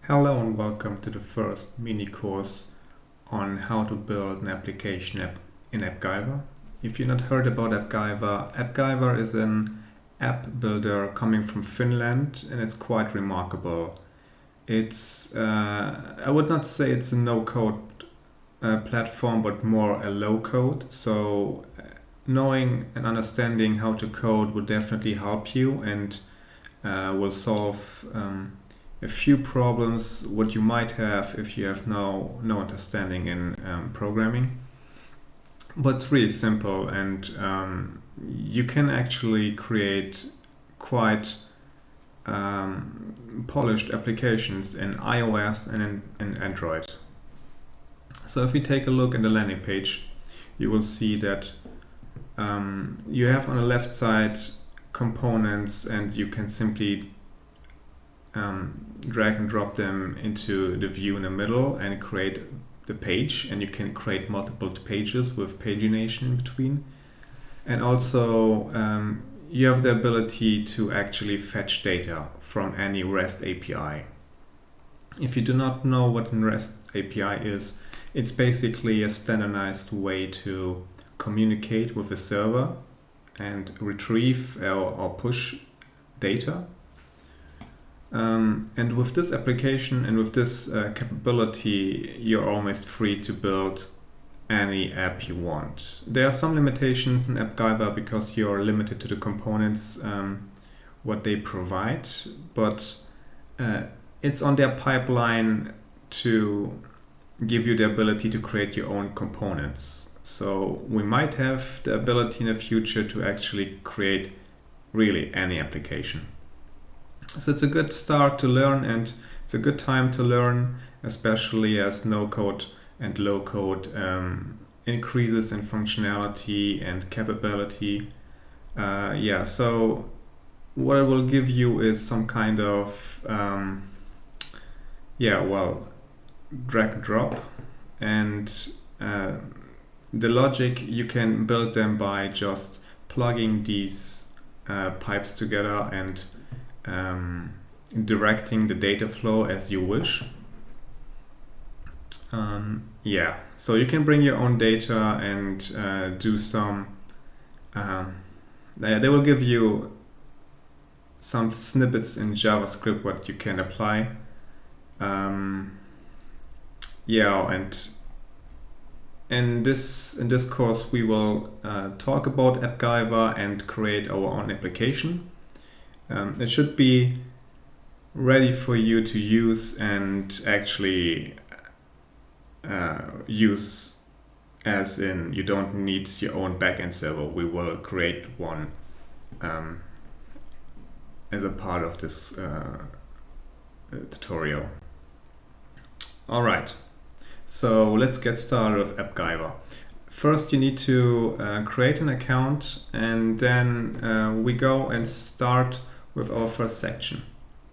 Hello and welcome to the first mini course on how to build an application in Appgyver. If you've not heard about Appgyver, Appgyver is an app builder coming from Finland and it's quite remarkable. I would not say it's a no-code platform, but more a low-code. So knowing and understanding how to code will definitely help you and will solve a few problems what you might have if you have no understanding in programming. But it's really simple, and you can actually create quite polished applications in iOS and in Android. So if we take a look at the landing page, you will see that you have on the left side components, and you can simply drag and drop them into the view in the middle and create the page, and you can create multiple pages with pagination in between. And also you have the ability to actually fetch data from any REST API. If you do not know what a REST API is, it's basically a standardized way to communicate with a server and retrieve or push data. And with this application and with this capability, you're almost free to build any app you want. There are some limitations in Appgyver because you're limited to the components what they provide, but it's on their pipeline to give you the ability to create your own components. So we might have the ability in the future to actually create really any application. So it's a good start to learn, and it's a good time to learn, especially as no-code and low-code increases in functionality and capability. So what it will give you is some kind of drag and drop, and the logic, you can build them by just plugging these pipes together and directing the data flow as you wish. So you can bring your own data and do some they will give you some snippets in JavaScript what you can apply. And in this course we will talk about Appgyver and create our own application. It should be ready for you to use and actually use, as in you don't need your own backend server. We will create one as a part of this tutorial. Alright, so let's get started with Appgyver. First you need to create an account, and then we go and start with our first section.